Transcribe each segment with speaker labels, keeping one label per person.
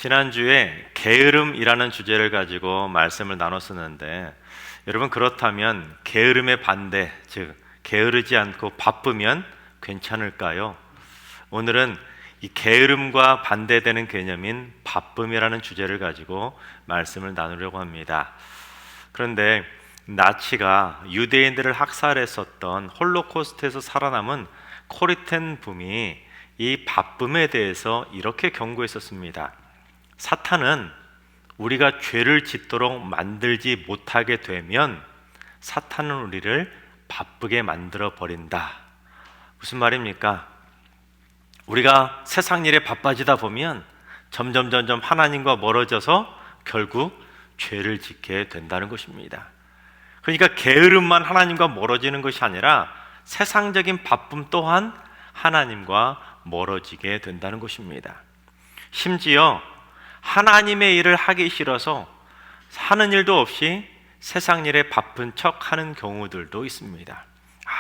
Speaker 1: 지난주에 게으름이라는 주제를 가지고 말씀을 나눴었는데, 여러분, 그렇다면 게으름의 반대, 즉 게으르지 않고 바쁘면 괜찮을까요? 오늘은 이 게으름과 반대되는 개념인 바쁨이라는 주제를 가지고 말씀을 나누려고 합니다. 그런데 나치가 유대인들을 학살했었던 홀로코스트에서 살아남은 코리텐 붐이 이 바쁨에 대해서 이렇게 경고했었습니다. 사탄은 우리가 죄를 짓도록 만들지 못하게 되면 사탄은 우리를 바쁘게 만들어 버린다. 무슨 말입니까? 우리가 세상 일에 바빠지다 보면 점점 하나님과 멀어져서 결국 죄를 짓게 된다는 것입니다. 그러니까 게으름만 하나님과 멀어지는 것이 아니라 세상적인 바쁨 또한 하나님과 멀어지게 된다는 것입니다. 심지어 하나님의 일을 하기 싫어서 하는 일도 없이 세상 일에 바쁜 척 하는 경우들도 있습니다.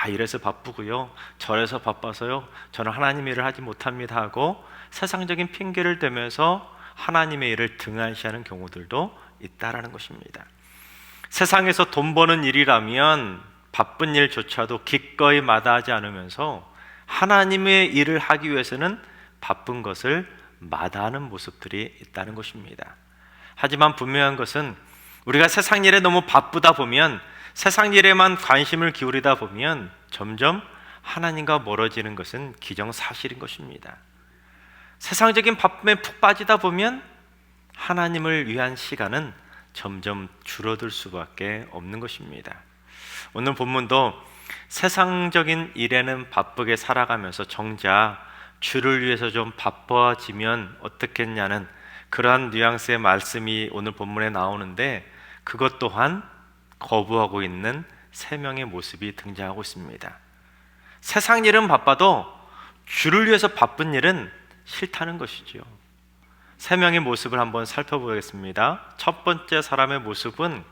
Speaker 1: 이래서 바쁘고요, 저래서 바빠서요, 저는 하나님의 일을 하지 못합니다 하고 세상적인 핑계를 대면서 하나님의 일을 등한시하는 경우들도 있다라는 것입니다. 세상에서 돈 버는 일이라면 바쁜 일조차도 기꺼이 마다하지 않으면서 하나님의 일을 하기 위해서는 바쁜 것을 마다하는 모습들이 있다는 것입니다. 하지만 분명한 것은 우리가 세상 일에 너무 바쁘다 보면, 세상 일에만 관심을 기울이다 보면 점점 하나님과 멀어지는 것은 기정사실인 것입니다. 세상적인 바쁨에 푹 빠지다 보면 하나님을 위한 시간은 점점 줄어들 수밖에 없는 것입니다. 오늘 본문도 세상적인 일에는 바쁘게 살아가면서 정작 주를 위해서 좀 바빠지면 어떻겠냐는 그러한 뉘앙스의 말씀이 오늘 본문에 나오는데, 그것 또한 거부하고 있는 세 명의 모습이 등장하고 있습니다. 세상 일은 바빠도 주를 위해서 바쁜 일은 싫다는 것이죠. 세 명의 모습을 한번 살펴보겠습니다. 첫 번째 사람의 모습은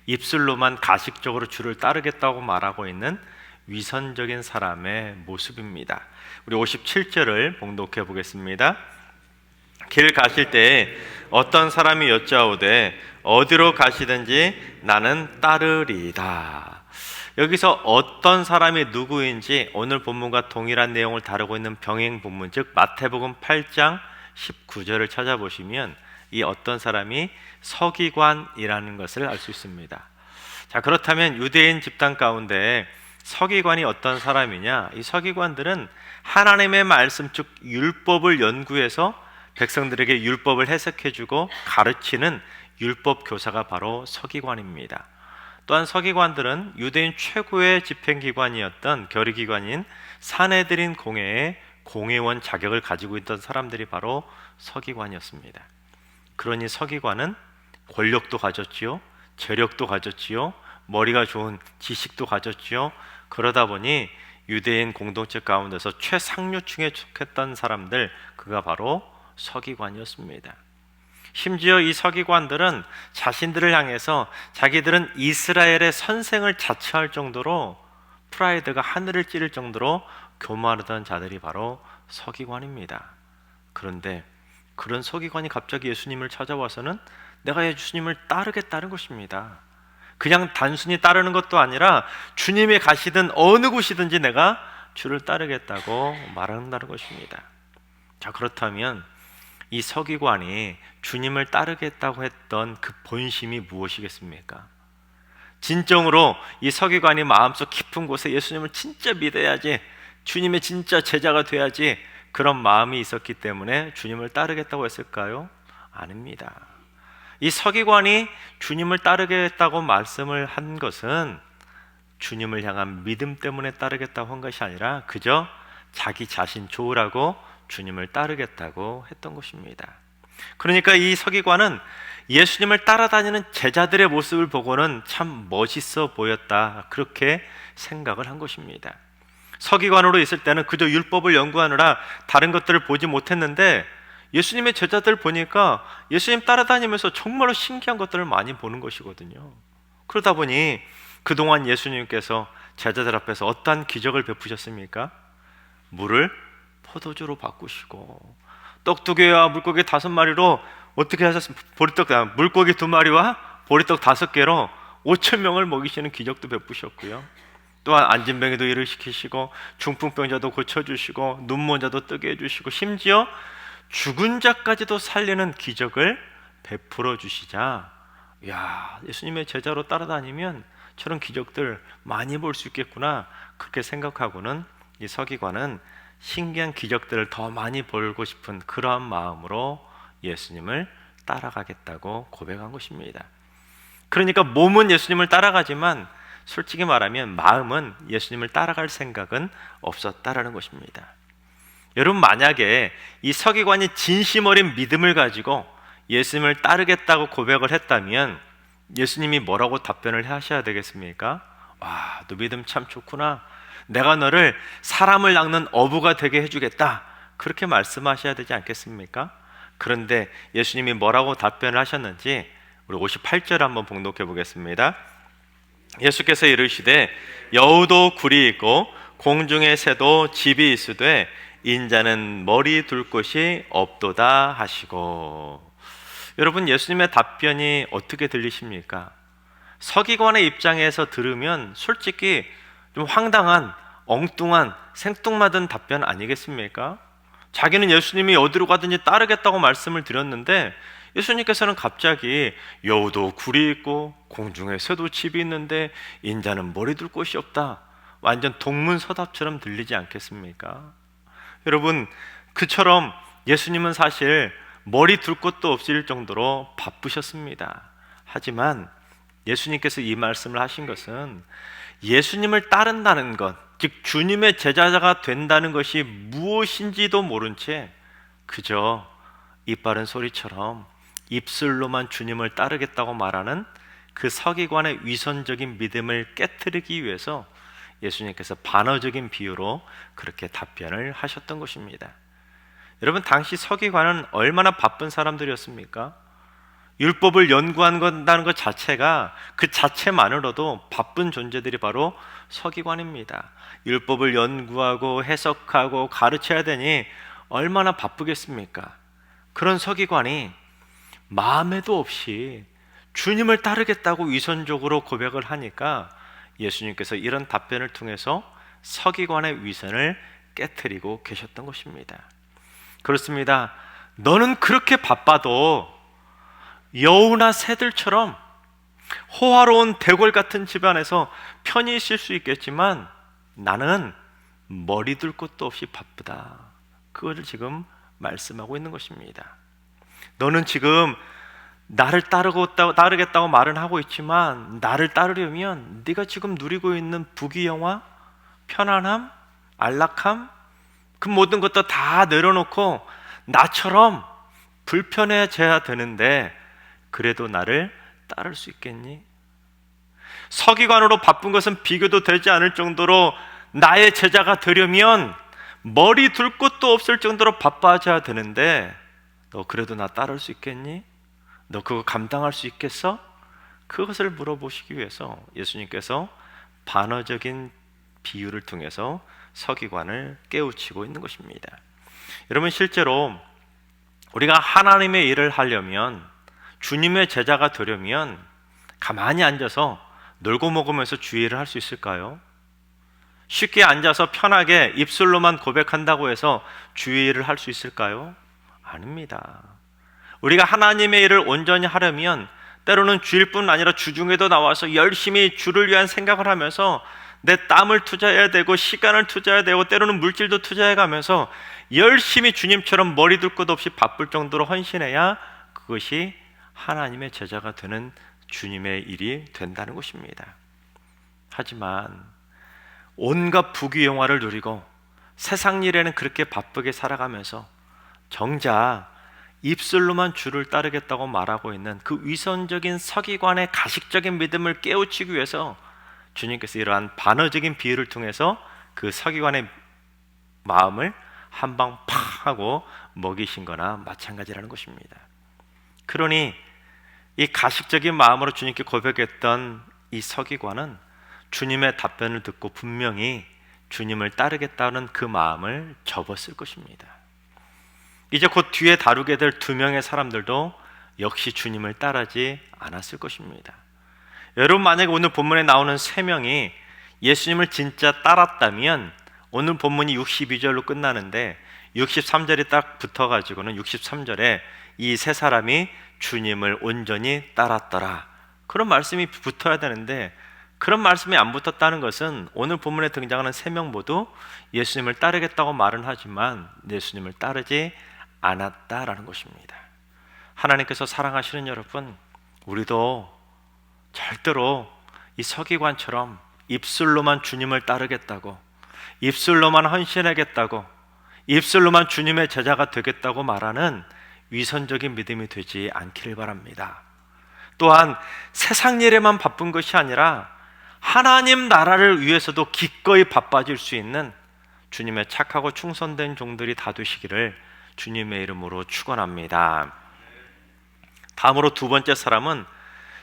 Speaker 1: 입술로만 가식적으로 주를 따르겠다고 말하고 있는 위선적인 사람의 모습입니다. 우리 57절을 봉독해 보겠습니다. 길 가실 때에 어떤 사람이 여짜오되 어디로 가시든지 나는 따르리이다. 여기서 어떤 사람이 누구인지 오늘 본문과 동일한 내용을 다루고 있는 병행 본문, 즉 마태복음 8장 19절을 찾아보시면 이 어떤 사람이 서기관이라는 것을 알 수 있습니다. 자, 그렇다면 유대인 집단 가운데 서기관이 어떤 사람이냐? 이 서기관들은 하나님의 말씀, 즉 율법을 연구해서 백성들에게 율법을 해석해주고 가르치는 율법 교사가 바로 서기관입니다. 또한 서기관들은 유대인 최고의 집행기관이었던 결의기관인 사내드린 공회의 공회원 자격을 가지고 있던 사람들이 바로 서기관이었습니다. 그러니 서기관은 권력도 가졌지요, 재력도 가졌지요, 머리가 좋은 지식도 가졌지요. 그러다 보니 유대인 공동체 가운데서 최상류층에 속했던 사람들, 그가 바로 서기관이었습니다. 심지어 이 서기관들은 자신들을 향해서 자기들은 이스라엘의 선생을 자처할 정도로 프라이드가 하늘을 찌를 정도로 교만하던 자들이 바로 서기관입니다. 그런데 그런 서기관이 갑자기 예수님을 찾아와서는 내가 예수님을 따르겠다는 것입니다. 그냥 단순히 따르는 것도 아니라 주님이 가시든 어느 곳이든지 내가 주를 따르겠다고 말한다는 것입니다. 자, 그렇다면 이 서기관이 주님을 따르겠다고 했던 그 본심이 무엇이겠습니까? 진정으로 이 서기관이 마음속 깊은 곳에 예수님을 진짜 믿어야지, 주님의 진짜 제자가 돼야지, 그런 마음이 있었기 때문에 주님을 따르겠다고 했을까요? 아닙니다. 이 서기관이 주님을 따르겠다고 말씀을 한 것은 주님을 향한 믿음 때문에 따르겠다고 한 것이 아니라 그저 자기 자신 좋으라고 주님을 따르겠다고 했던 것입니다. 그러니까 이 서기관은 예수님을 따라다니는 제자들의 모습을 보고는 참 멋있어 보였다, 그렇게 생각을 한 것입니다. 서기관으로 있을 때는 그저 율법을 연구하느라 다른 것들을 보지 못했는데, 예수님의 제자들 보니까 예수님 따라다니면서 정말로 신기한 것들을 많이 보는 것이거든요. 그러다 보니 그동안 예수님께서 제자들 앞에서 어떠한 기적을 베푸셨습니까? 물을 포도주로 바꾸시고 떡 2개와 물고기 5마리로 어떻게 하셨습니까? 보리떡, 물고기 2마리와 보리떡 5개로 5천 명을 먹이시는 기적도 베푸셨고요. 또한 안진병에도 일을 시키시고 중풍병자도 고쳐주시고 눈먼 자도 뜨게 해주시고 심지어 죽은 자까지도 살리는 기적을 베풀어 주시자, 야, 예수님의 제자로 따라다니면 저런 기적들 많이 볼 수 있겠구나, 그렇게 생각하고는 이 서기관은 신기한 기적들을 더 많이 보고 싶은 그러한 마음으로 예수님을 따라가겠다고 고백한 것입니다. 그러니까 몸은 예수님을 따라가지만 솔직히 말하면 마음은 예수님을 따라갈 생각은 없었다라는 것입니다. 여러분, 만약에 이 서기관이 진심 어린 믿음을 가지고 예수님을 따르겠다고 고백을 했다면 예수님이 뭐라고 답변을 하셔야 되겠습니까? 와, 너 믿음 참 좋구나, 내가 너를 사람을 낚는 어부가 되게 해주겠다, 그렇게 말씀하셔야 되지 않겠습니까? 그런데 예수님이 뭐라고 답변을 하셨는지 우리 58절 한번 봉독해 보겠습니다. 예수께서 이르시되 여우도 굴이 있고 공중의 새도 집이 있으되 인자는 머리 둘 곳이 없도다 하시고. 여러분, 예수님의 답변이 어떻게 들리십니까? 서기관의 입장에서 들으면 솔직히 좀 황당한, 엉뚱한, 생뚱맞은 답변 아니겠습니까? 자기는 예수님이 어디로 가든지 따르겠다고 말씀을 드렸는데 예수님께서는 갑자기 여우도 굴이 있고 공중에 새도 집이 있는데 인자는 머리 둘 곳이 없다, 완전 동문서답처럼 들리지 않겠습니까? 여러분, 그처럼 예수님은 사실 머리 둘 곳도 없을 정도로 바쁘셨습니다. 하지만 예수님께서 이 말씀을 하신 것은 예수님을 따른다는 것, 즉 주님의 제자가 된다는 것이 무엇인지도 모른 채 그저 이빠른 소리처럼 입술로만 주님을 따르겠다고 말하는 그 서기관의 위선적인 믿음을 깨트리기 위해서 예수님께서 반어적인 비유로 그렇게 답변을 하셨던 것입니다. 여러분, 당시 서기관은 얼마나 바쁜 사람들이었습니까? 율법을 연구한다는 것 자체가, 그 자체만으로도 바쁜 존재들이 바로 서기관입니다. 율법을 연구하고 해석하고 가르쳐야 되니 얼마나 바쁘겠습니까? 그런 서기관이 마음에도 없이 주님을 따르겠다고 위선적으로 고백을 하니까 예수님께서 이런 답변을 통해서 서기관의 위선을 깨트리고 계셨던 것입니다. 그렇습니다. 너는 그렇게 바빠도 여우나 새들처럼 호화로운 대궐 같은 집안에서 편히 있을 수 있겠지만 나는 머리 둘 곳도 없이 바쁘다, 그것을 지금 말씀하고 있는 것입니다. 너는 지금 나를 따르겠다고 말은 하고 있지만 나를 따르려면 네가 지금 누리고 있는 부귀영화, 편안함, 안락함, 그 모든 것도 다 내려놓고 나처럼 불편해져야 되는데 그래도 나를 따를 수 있겠니? 서기관으로 바쁜 것은 비교도 되지 않을 정도로 나의 제자가 되려면 머리 둘 곳도 없을 정도로 바빠져야 되는데 너 그래도 나 따를 수 있겠니? 너 그거 감당할 수 있겠어? 그것을 물어보시기 위해서 예수님께서 반어적인 비유를 통해서 서기관을 깨우치고 있는 것입니다. 여러분, 실제로 우리가 하나님의 일을 하려면, 주님의 제자가 되려면 가만히 앉아서 놀고 먹으면서 주의를 할 수 있을까요? 쉽게 앉아서 편하게 입술로만 고백한다고 해서 주의를 할 수 있을까요? 아닙니다. 우리가 하나님의 일을 온전히 하려면 때로는 주일뿐 아니라 주중에도 나와서 열심히 주를 위한 생각을 하면서 내 땀을 투자해야 되고 시간을 투자해야 되고 때로는 물질도 투자해 가면서 열심히 주님처럼 머리 둘 것 없이 바쁠 정도로 헌신해야 그것이 하나님의 제자가 되는 주님의 일이 된다는 것입니다. 하지만 온갖 부귀영화를 누리고 세상 일에는 그렇게 바쁘게 살아가면서 정작 입술로만 주를 따르겠다고 말하고 있는 그 위선적인 서기관의 가식적인 믿음을 깨우치기 위해서 주님께서 이러한 반어적인 비유를 통해서 그 서기관의 마음을 한방 팍 하고 먹이신 거나 마찬가지라는 것입니다. 그러니 이 가식적인 마음으로 주님께 고백했던 이 서기관은 주님의 답변을 듣고 분명히 주님을 따르겠다는 그 마음을 접었을 것입니다. 이제 곧 뒤에 다루게 될 2명의 사람들도 역시 주님을 따르지 않았을 것입니다. 여러분, 만약에 오늘 본문에 나오는 3명이 예수님을 진짜 따랐다면 오늘 본문이 62절로 끝나는데 63절이 딱 붙어가지고는 63절에 이 3사람이 주님을 온전히 따랐더라, 그런 말씀이 붙어야 되는데 그런 말씀이 안 붙었다는 것은 오늘 본문에 등장하는 3명 모두 예수님을 따르겠다고 말은 하지만 예수님을 따르지 않았다라는 것입니다. 하나님께서 사랑하시는 여러분, 우리도 절대로 이 서기관처럼 입술로만 주님을 따르겠다고, 입술로만 헌신하겠다고, 입술로만 주님의 제자가 되겠다고 말하는 위선적인 믿음이 되지 않기를 바랍니다. 또한 세상 일에만 바쁜 것이 아니라 하나님 나라를 위해서도 기꺼이 바빠질 수 있는 주님의 착하고 충성된 종들이 다 되시기를 주님의 이름으로 축원합니다. 다음으로 2번째 사람은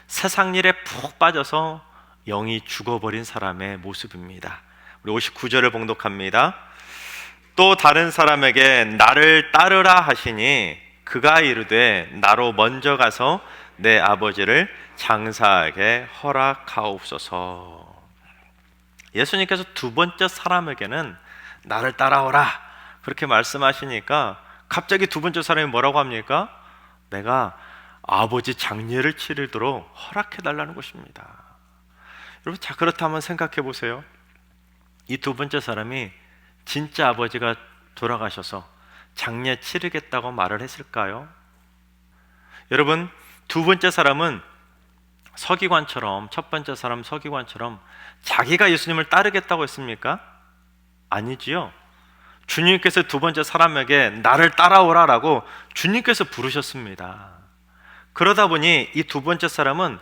Speaker 1: 세상 일에 푹 빠져서 영이 죽어버린 사람의 모습입니다. 우리 59절을 봉독합니다. 또 다른 사람에게 나를 따르라 하시니 그가 이르되 나로 먼저 가서 내 아버지를 장사하게 허락하옵소서. 예수님께서 2번째 사람에게는 나를 따라오라 그렇게 말씀하시니까 갑자기 2번째 사람이 뭐라고 합니까? 내가 아버지 장례를 치르도록 허락해달라는 것입니다. 여러분, 자, 그렇다면 생각해 보세요. 이 2번째 사람이 진짜 아버지가 돌아가셔서 장례 치르겠다고 말을 했을까요? 여러분, 2번째 사람은 서기관처럼, 첫 번째 사람 서기관처럼 자기가 예수님을 따르겠다고 했습니까? 아니지요. 주님께서 2번째 사람에게 나를 따라오라라고 주님께서 부르셨습니다. 그러다 보니 이 2번째 사람은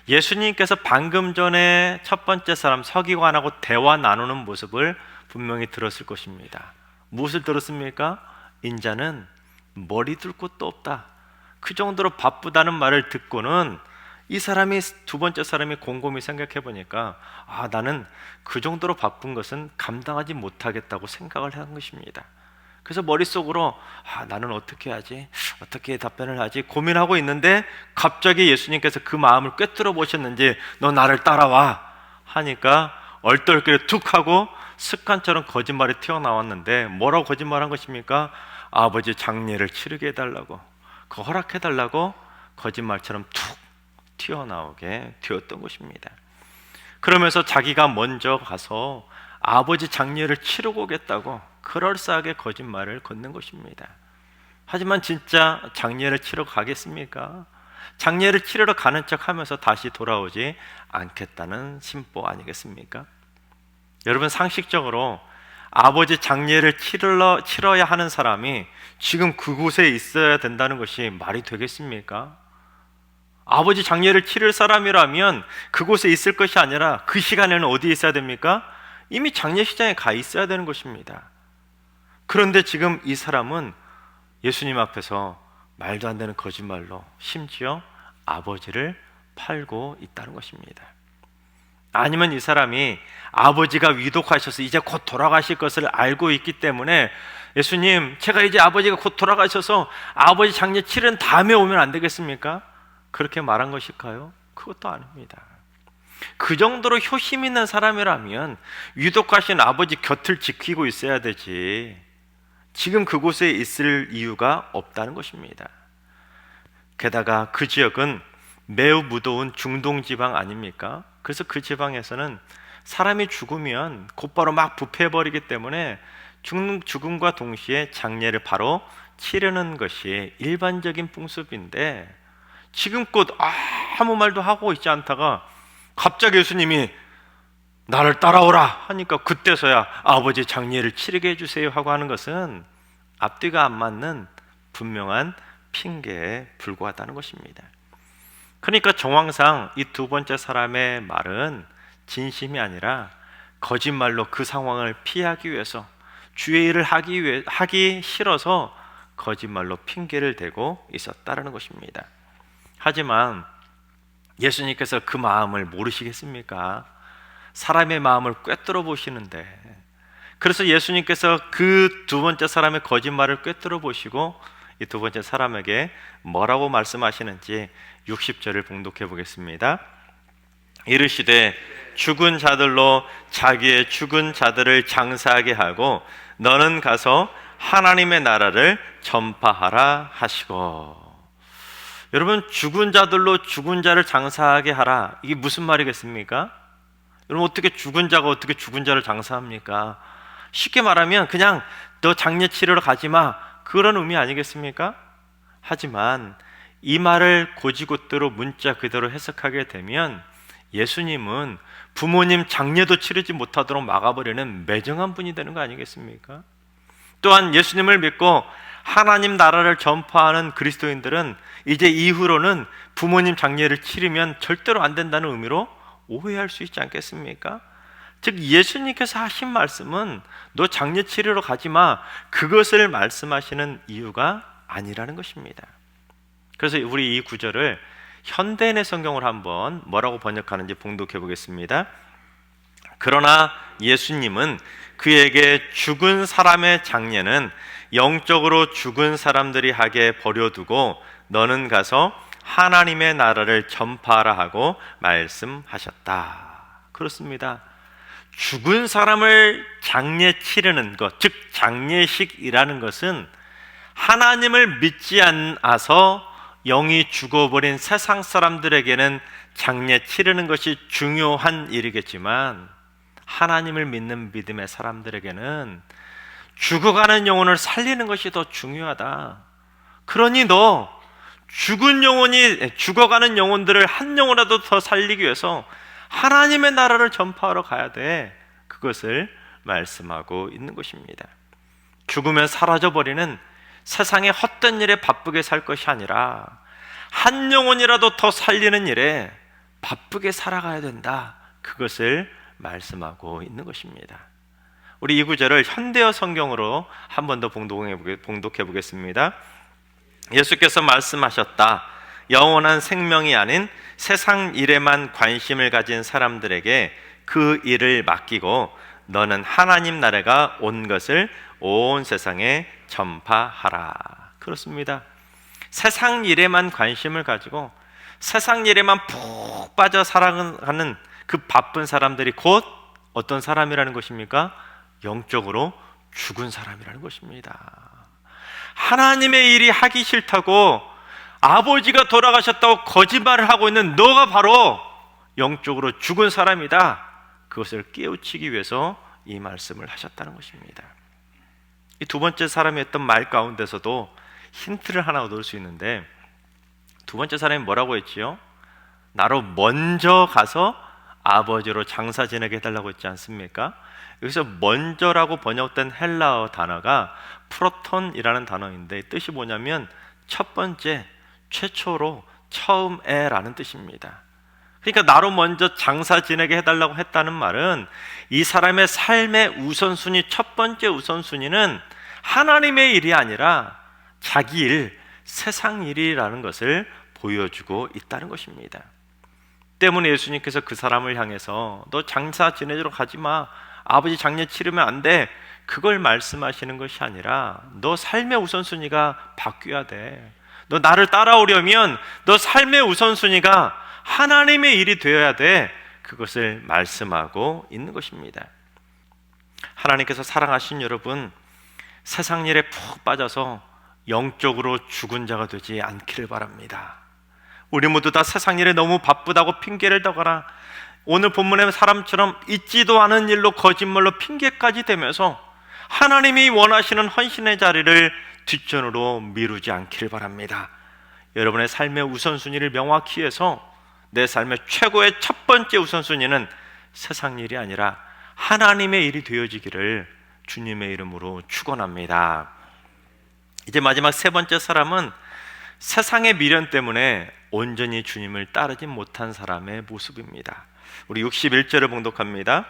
Speaker 1: 예수님께서 방금 전에 첫 번째 사람 서기관하고 대화 나누는 모습을 분명히 들었을 것입니다. 무엇을 들었습니까? 인자는 머리 둘 곳도 없다, 그 정도로 바쁘다는 말을 듣고는 이 사람이 2번째 사람이 곰곰이 생각해 보니까 나는 그 정도로 바쁜 것은 감당하지 못하겠다고 생각을 한 것입니다. 그래서 머릿속으로 나는 어떻게 하지? 어떻게 답변을 하지? 고민하고 있는데 갑자기 예수님께서 그 마음을 꿰뚫어 보셨는지 너 나를 따라와 하니까 얼떨결에 툭 하고 습관처럼 거짓말이 튀어나왔는데 뭐라고 거짓말한 것입니까? 아버지 장례를 치르게 해달라고, 그 허락해달라고 거짓말처럼 툭 튀어나오게 되었던 것입니다. 그러면서 자기가 먼저 가서 아버지 장례를 치르고 오겠다고 그럴싸하게 거짓말을 걷는 것입니다. 하지만 진짜 장례를 치러 가겠습니까? 장례를 치르러 가는 척하면서 다시 돌아오지 않겠다는 심보 아니겠습니까? 여러분, 상식적으로 아버지 장례를 치러야 하는 사람이 지금 그곳에 있어야 된다는 것이 말이 되겠습니까? 아버지 장례를 치를 사람이라면 그곳에 있을 것이 아니라 그 시간에는 어디에 있어야 됩니까? 이미 장례식장에 가 있어야 되는 것입니다. 그런데 지금 이 사람은 예수님 앞에서 말도 안 되는 거짓말로 심지어 아버지를 팔고 있다는 것입니다. 아니면 이 사람이 아버지가 위독하셔서 이제 곧 돌아가실 것을 알고 있기 때문에 예수님, 제가 이제 아버지가 곧 돌아가셔서 아버지 장례 치른 다음에 오면 안 되겠습니까? 그렇게 말한 것일까요? 그것도 아닙니다. 그 정도로 효심 있는 사람이라면 위독하신 아버지 곁을 지키고 있어야 되지 지금 그곳에 있을 이유가 없다는 것입니다. 게다가 그 지역은 매우 무더운 중동 지방 아닙니까? 그래서 그 지방에서는 사람이 죽으면 곧바로 막 부패해버리기 때문에 죽음과 동시에 장례를 바로 치르는 것이 일반적인 풍습인데 지금껏 아무 말도 하고 있지 않다가 갑자기 예수님이 나를 따라오라 하니까 그때서야 아버지 장례를 치르게 해주세요 하고 하는 것은 앞뒤가 안 맞는 분명한 핑계에 불과하다는 것입니다. 그러니까 정황상 이 2번째 사람의 말은 진심이 아니라 거짓말로 그 상황을 피하기 위해서 주의 일을 하기 싫어서 거짓말로 핑계를 대고 있었다는 것입니다. 하지만 예수님께서 그 마음을 모르시겠습니까? 사람의 마음을 꿰뚫어 보시는데, 그래서 예수님께서 그 2번째 사람의 거짓말을 꿰뚫어 보시고 이 두 번째 사람에게 뭐라고 말씀하시는지 60절을 봉독해 보겠습니다. 이르시되 죽은 자들로 자기의 죽은 자들을 장사하게 하고 너는 가서 하나님의 나라를 전파하라 하시고. 여러분, 죽은 자들로 죽은 자를 장사하게 하라, 이게 무슨 말이겠습니까? 여러분, 어떻게 죽은 자가 어떻게 죽은 자를 장사합니까? 쉽게 말하면 그냥 너 장례 치르러 가지 마, 그런 의미 아니겠습니까? 하지만 이 말을 곧이곧대로 문자 그대로 해석하게 되면 예수님은 부모님 장례도 치르지 못하도록 막아버리는 매정한 분이 되는 거 아니겠습니까? 또한 예수님을 믿고 하나님 나라를 전파하는 그리스도인들은 이제 이후로는 부모님 장례를 치르면 절대로 안 된다는 의미로 오해할 수 있지 않겠습니까? 즉 예수님께서 하신 말씀은 너 장례 치르러 가지 마, 그것을 말씀하시는 이유가 아니라는 것입니다. 그래서 우리 이 구절을 현대인의 성경을 한번 뭐라고 번역하는지 봉독해 보겠습니다. 그러나 예수님은 그에게 죽은 사람의 장례는 영적으로 죽은 사람들이 하게 버려두고 너는 가서 하나님의 나라를 전파하라 하고 말씀하셨다. 그렇습니다. 죽은 사람을 장례 치르는 것, 즉 장례식이라는 것은 하나님을 믿지 않아서 영이 죽어버린 세상 사람들에게는 장례 치르는 것이 중요한 일이겠지만 하나님을 믿는 믿음의 사람들에게는 죽어가는 영혼을 살리는 것이 더 중요하다. 그러니 너 죽어가는 영혼들을 한 영혼이라도 더 살리기 위해서 하나님의 나라를 전파하러 가야 돼. 그것을 말씀하고 있는 것입니다. 죽으면 사라져버리는 세상의 헛된 일에 바쁘게 살 것이 아니라 한 영혼이라도 더 살리는 일에 바쁘게 살아가야 된다. 그것을 말씀하고 있는 것입니다. 우리 이 구절을 현대어 성경으로 한 번 더 봉독해 보겠습니다. 예수께서 말씀하셨다. 영원한 생명이 아닌 세상 일에만 관심을 가진 사람들에게 그 일을 맡기고 너는 하나님 나라가 온 것을 온 세상에 전파하라. 그렇습니다. 세상 일에만 관심을 가지고 세상 일에만 푹 빠져 살아가는 그 바쁜 사람들이 곧 어떤 사람이라는 것입니까? 영적으로 죽은 사람이라는 것입니다. 하나님의 일이 하기 싫다고 아버지가 돌아가셨다고 거짓말을 하고 있는 너가 바로 영적으로 죽은 사람이다. 그것을 깨우치기 위해서 이 말씀을 하셨다는 것입니다. 이 두 번째 사람이 했던 말 가운데서도 힌트를 하나 얻을 수 있는데, 두 번째 사람이 뭐라고 했지요? 나로 먼저 가서 아버지로 장사 지내게 해달라고 했지 않습니까? 여기서 먼저라고 번역된 헬라어 단어가 프로톤이라는 단어인데 뜻이 뭐냐면 첫 번째, 최초로, 처음에라는 뜻입니다. 그러니까 나로 먼저 장사 지내게 해달라고 했다는 말은 이 사람의 삶의 우선순위, 첫 번째 우선순위는 하나님의 일이 아니라 자기 일, 세상 일이라는 것을 보여주고 있다는 것입니다. 때문에 예수님께서 그 사람을 향해서 너 장사 지내러 가지 마, 아버지 장례 치르면 안 돼, 그걸 말씀하시는 것이 아니라 너 삶의 우선순위가 바뀌어야 돼. 너 나를 따라오려면 너 삶의 우선순위가 하나님의 일이 되어야 돼. 그것을 말씀하고 있는 것입니다. 하나님께서 사랑하신 여러분, 세상 일에 푹 빠져서 영적으로 죽은 자가 되지 않기를 바랍니다. 우리 모두 다 세상 일에 너무 바쁘다고 핑계를 대거나 오늘 본문의 사람처럼 있지도 않은 일로 거짓말로 핑계까지 대면서 하나님이 원하시는 헌신의 자리를 뒷전으로 미루지 않기를 바랍니다. 여러분의 삶의 우선순위를 명확히 해서 내 삶의 최고의 첫 번째 우선순위는 세상 일이 아니라 하나님의 일이 되어지기를 주님의 이름으로 축원합니다. 이제 마지막 세 번째 사람은 세상의 미련 때문에 온전히 주님을 따르지 못한 사람의 모습입니다. 우리 61절을 봉독합니다.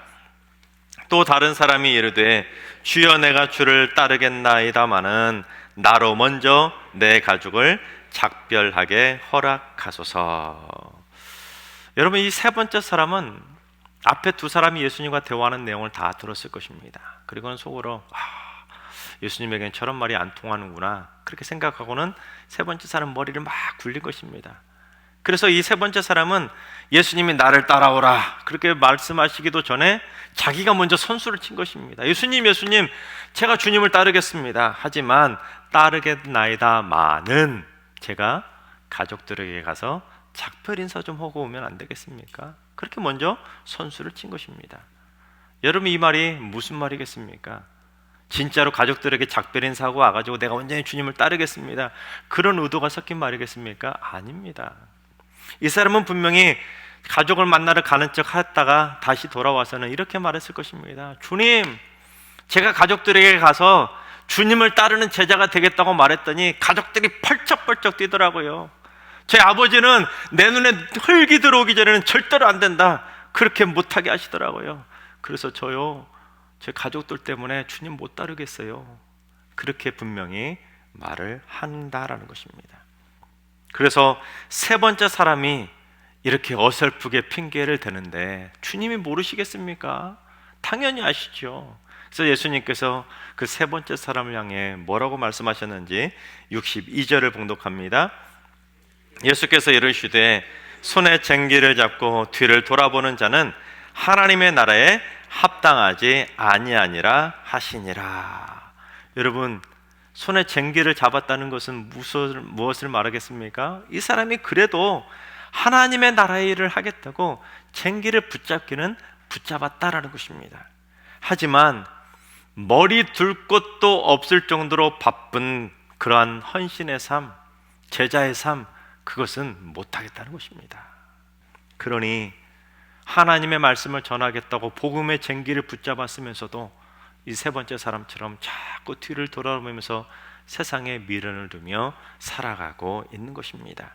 Speaker 1: 또 다른 사람이 이르되 주여 내가 주를 따르겠나이다마는 나로 먼저 내 가족을 작별하게 허락하소서. 여러분, 이 세 번째 사람은 앞에 두 사람이 예수님과 대화하는 내용을 다 들었을 것입니다. 그리고는 속으로 예수님에겐 저런 말이 안 통하는구나 그렇게 생각하고는 세 번째 사람 머리를 막 굴린 것입니다. 그래서 이 세 번째 사람은 예수님이 나를 따라오라 그렇게 말씀하시기도 전에 자기가 먼저 선수를 친 것입니다. 예수님 제가 주님을 따르겠습니다. 하지만 따르겠나이다마는 제가 가족들에게 가서 작별 인사 좀 하고 오면 안 되겠습니까? 그렇게 먼저 선수를 친 것입니다. 여러분, 이 말이 무슨 말이겠습니까? 진짜로 가족들에게 작별 인사하고 와가지고 내가 온전히 주님을 따르겠습니다, 그런 의도가 섞인 말이겠습니까? 아닙니다. 이 사람은 분명히 가족을 만나러 가는 척 했다가 다시 돌아와서는 이렇게 말했을 것입니다. 주님, 제가 가족들에게 가서 주님을 따르는 제자가 되겠다고 말했더니 가족들이 펄쩍펄쩍 뛰더라고요. 제 아버지는 내 눈에 흙이 들어오기 전에는 절대로 안 된다 그렇게 못하게 하시더라고요. 그래서 제 가족들 때문에 주님 못 따르겠어요, 그렇게 분명히 말을 한다라는 것입니다. 그래서 세 번째 사람이 이렇게 어설프게 핑계를 대는데 주님이 모르시겠습니까? 당연히 아시죠. 그래서 예수님께서 그 세 번째 사람을 향해 뭐라고 말씀하셨는지 62절을 봉독합니다. 예수께서 이르시되 손에 쟁기를 잡고 뒤를 돌아보는 자는 하나님의 나라에 합당하지 아니하니라 하시니라. 여러분, 손에 쟁기를 잡았다는 것은 무엇을 말하겠습니까? 이 사람이 그래도 하나님의 나라의 일을 하겠다고 쟁기를 붙잡기는 붙잡았다라는 것입니다. 하지만 머리 둘 곳도 없을 정도로 바쁜 그러한 헌신의 삶, 제자의 삶, 그것은 못하겠다는 것입니다. 그러니 하나님의 말씀을 전하겠다고 복음의 쟁기를 붙잡았으면서도 이 세 번째 사람처럼 자꾸 뒤를 돌아보면서 세상에 미련을 두며 살아가고 있는 것입니다.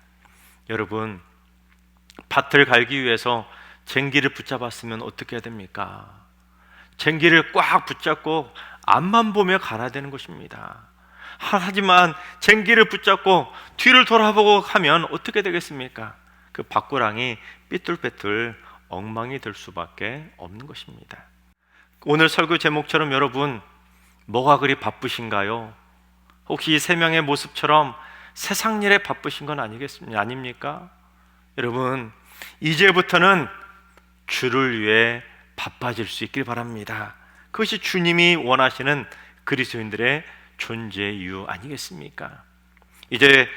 Speaker 1: 여러분, 밭을 갈기 위해서 쟁기를 붙잡았으면 어떻게 해야 됩니까? 쟁기를 꽉 붙잡고 앞만 보며 갈아야 되는 것입니다. 하지만 쟁기를 붙잡고 뒤를 돌아보고 하면 어떻게 되겠습니까? 그 밭고랑이 삐뚤빼뚤 엉망이 될 수밖에 없는 것입니다. 오늘 설교 제목처럼 여러분, 뭐가 그리 바쁘신가요? 혹시 이 세 명의 모습처럼 세상 일에 바쁘신 건 아닙니까? 여러분, 이제부터는 주를 위해 바빠질 수 있길 바랍니다. 그것이 주님이 원하시는 그리스도인들의 존재 이유 아니겠습니까? 이제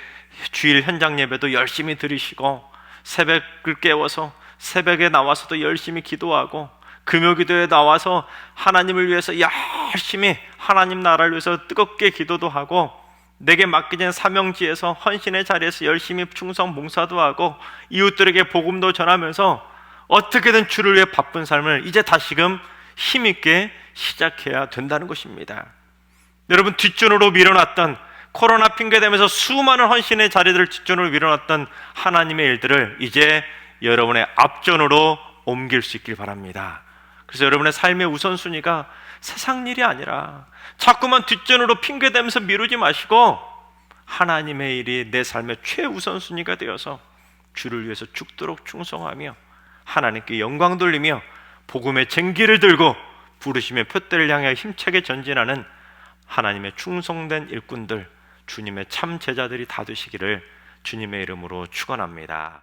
Speaker 1: 주일 현장 예배도 열심히 드리시고 새벽을 깨워서 새벽에 나와서도 열심히 기도하고 금요기도에 나와서 하나님을 위해서 열심히 하나님 나라를 위해서 뜨겁게 기도도 하고 내게 맡겨진 사명지에서 헌신의 자리에서 열심히 충성 봉사도 하고 이웃들에게 복음도 전하면서 어떻게든 주를 위해 바쁜 삶을 이제 다시금 힘있게 시작해야 된다는 것입니다. 여러분, 뒷전으로 밀어놨던 코로나 핑계대면서 수많은 헌신의 자리들을 뒷전으로 밀어놨던 하나님의 일들을 이제 여러분의 앞전으로 옮길 수 있길 바랍니다. 그래서 여러분의 삶의 우선순위가 세상 일이 아니라 자꾸만 뒷전으로 핑계대면서 미루지 마시고 하나님의 일이 내 삶의 최우선순위가 되어서 주를 위해서 죽도록 충성하며 하나님께 영광 돌리며 복음의 쟁기를 들고 부르심의 표대를 향해 힘차게 전진하는 하나님의 충성된 일꾼들, 주님의 참 제자들이 다 되시기를 주님의 이름으로 축원합니다.